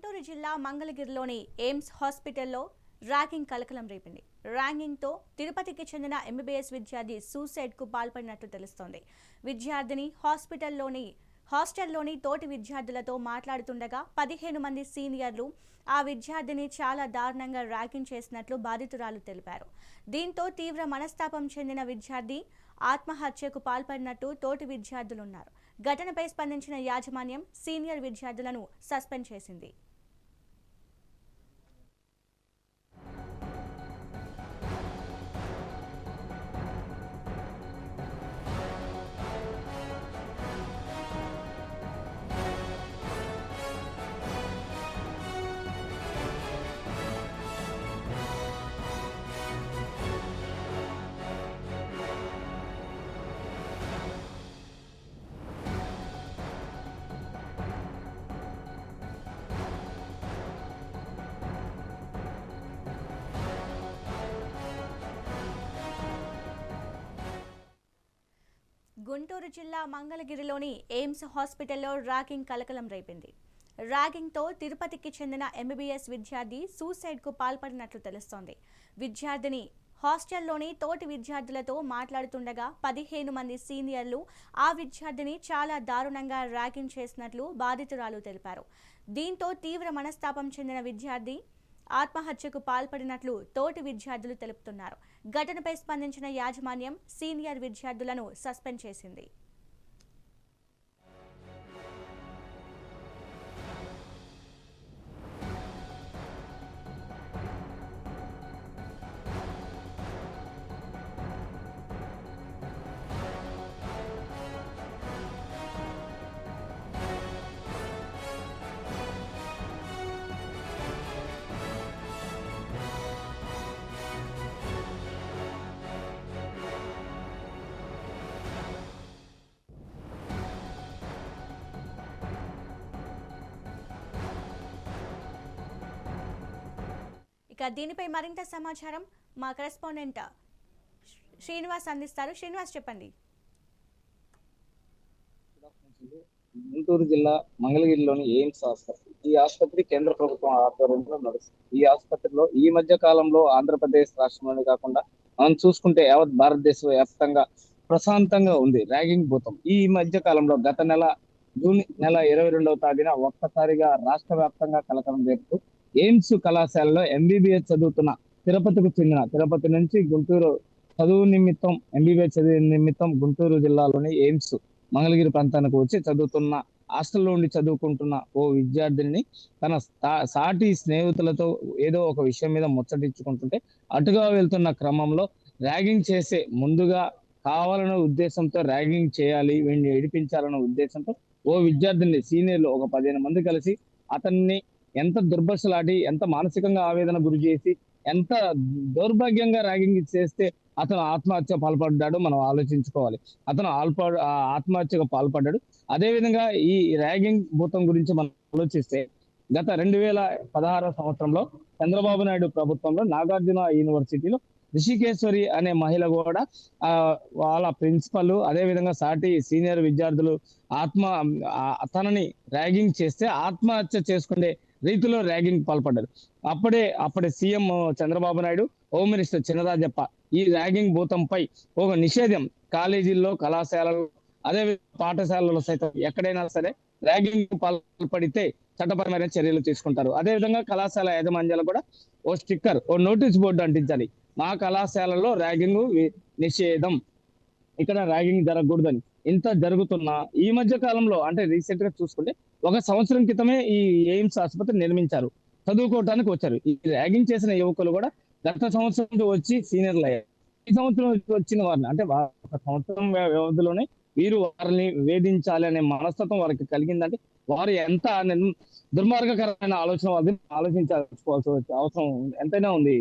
గుంటూరు జిల్లా మంగళగిరిలోని ఎయిమ్స్ హాస్పిటల్లో ర్యాగింగ్ కలకలం రేపింది. ర్యాగింగ్తో తిరుపతికి చెందిన ఎంబీబీఎస్ విద్యార్థి సూసైడ్కు పాల్పడినట్లు తెలుస్తోంది. విద్యార్థిని హాస్టల్లోని తోటి విద్యార్థులతో మాట్లాడుతుండగా 15 మంది సీనియర్లు ఆ విద్యార్థిని చాలా దారుణంగా ర్యాగింగ్ చేసినట్లు బాధితురాలు తెలిపారు. దీంతో తీవ్ర మనస్తాపం చెందిన విద్యార్థి ఆత్మహత్యకు పాల్పడినట్టు తోటి విద్యార్థులున్నారు. ఘటనపై స్పందించిన యాజమాన్యం సీనియర్ విద్యార్థులను సస్పెండ్ చేసింది. గుంటూరు జిల్లా మంగళగిరిలోని ఎయిమ్స్ హాస్పిటల్లో ర్యాగింగ్ కలకలం రేపింది. ర్యాగింగ్తో తిరుపతికి చెందిన ఎంబీబీఎస్ విద్యార్థి సూసైడ్కు పాల్పడినట్లు తెలుస్తోంది. విద్యార్థిని హాస్టల్లోని తోటి విద్యార్థులతో మాట్లాడుతుండగా 15 మంది సీనియర్లు ఆ విద్యార్థిని చాలా దారుణంగా ర్యాగింగ్ చేసినట్లు బాధితురాలు తెలిపారు. దీంతో తీవ్ర మనస్తాపం చెందిన విద్యార్థి ఆత్మహత్యకు పాల్పడినట్లు తోటి విద్యార్థులు తెలుపుతున్నారు. ఘటనపై స్పందించిన యాజమాన్యం సీనియర్ విద్యార్థులను సస్పెండ్ చేసింది. దీనిపై మరింత సమాచారం మా కరెస్పాండెంట్ శ్రీనివాస్ అందిస్తారు. శ్రీనివాస్, చెప్పండి. గుంటూరు జిల్లా మంగళగిరిలోని ఎయిమ్స్ ఆసుపత్రి. ఈ ఆసుపత్రి కేంద్ర ప్రభుత్వం ఆధ్వర్యంలో నడుస్తుంది. ఈ ఆసుపత్రిలో ఈ మధ్య కాలంలో ఆంధ్రప్రదేశ్ రాష్ట్రంలోనే కాకుండా మనం చూసుకుంటే యావత్ భారతదేశ వ్యాప్తంగా ప్రశాంతంగా ఉంది ర్యాగింగ్ భూతం. ఈ మధ్య కాలంలో గత జూన్ నెల 22వ తేదీన ఒక్కసారిగా రాష్ట్ర వ్యాప్తంగా కలకలం రేపుతూ ఎయిమ్స్ కళాశాలలో ఎంబీబీఎస్ చదువుతున్న తిరుపతి నుంచి గుంటూరు చదువు నిమిత్తం ఎంబీబీఎస్ చదువు నిమిత్తం గుంటూరు జిల్లాలోని ఎయిమ్స్ మంగళగిరి ప్రాంతానికి వచ్చి చదువుతున్న హాస్టల్లో ఉండి చదువుకుంటున్న ఓ విద్యార్థిని తన సాటి స్నేహితులతో ఏదో ఒక విషయం మీద ముచ్చటించుకుంటుంటే అటుగా వెళ్తున్న క్రమంలో ర్యాగింగ్ చేసే ముందుగా కావాలనే ఉద్దేశంతో ర్యాగింగ్ చేయాలి, వీడిని ఏడిపించాలన్న ఉద్దేశంతో ఓ విద్యార్థిని సీనియర్లు ఒక 15 మంది కలిసి అతన్ని ఎంత దుర్భషలాడి, ఎంత మానసికంగా ఆవేదన గురి చేసి, ఎంత దౌర్భాగ్యంగా ర్యాగింగ్ చేస్తే అతను ఆత్మహత్య పాల్పడ్డాడు మనం ఆలోచించుకోవాలి. అతను ఆత్మహత్యకు పాల్పడ్డాడు. అదేవిధంగా ఈ ర్యాగింగ్ భూతం గురించి మనం ఆలోచిస్తే గత 2016 సంవత్సరంలో చంద్రబాబు నాయుడు ప్రభుత్వంలో నాగార్జున యూనివర్సిటీలో రిషికేశ్వరి అనే మహిళ కూడా వాళ్ళ ప్రిన్సిపల్ అదేవిధంగా సాటి సీనియర్ విద్యార్థులు తనని ర్యాగింగ్ చేస్తే ఆత్మహత్య చేసుకునే రీతిలో ర్యాగింగ్ పాల్పడ్డారు. అప్పుడే CM Chandrababu Naidu, home minister Chinarajappa ఈ ర్యాగింగ్ భూతంపై ఒక నిషేధం కాలేజీల్లో, కళాశాలల్లో, అదే పాఠశాలలో సైతం ఎక్కడైనా సరే ర్యాగింగ్ పాల్పడితే చట్టపరమైన చర్యలు తీసుకుంటారు. అదేవిధంగా కళాశాల యాజమాన్యాలు కూడా ఓ స్టిక్కర్, ఓ నోటీస్ బోర్డు అంటించాలి. మా కళాశాలలో ర్యాగింగ్ నిషేధం, ఇక్కడ ర్యాగింగ్ జరగకూడదని. ఇంత జరుగుతున్నా ఈ మధ్య కాలంలో అంటే రీసెంట్ గా చూసుకుంటే 1 సంవత్సరం క్రితమే ఈ ఎయిమ్స్ ఆసుపత్రి నిర్మించారు, చదువుకోవటానికి వచ్చారు. ఈ ర్యాగింగ్ చేసిన యువకులు కూడా గత సంవత్సరం వచ్చి సీనియర్లు అయ్యారు. ఈ సంవత్సరం వచ్చిన వారిని అంటే 1 సంవత్సరం వ్యవధిలోనే వీరు వారిని వేధించాలి అనే మనస్తత్వం వారికి కలిగిందంటే వారు ఎంత దుర్మార్గకరమైన ఆలోచన వారిని ఆలోచించాల్సిన అవసరం ఎంతైనా ఉంది.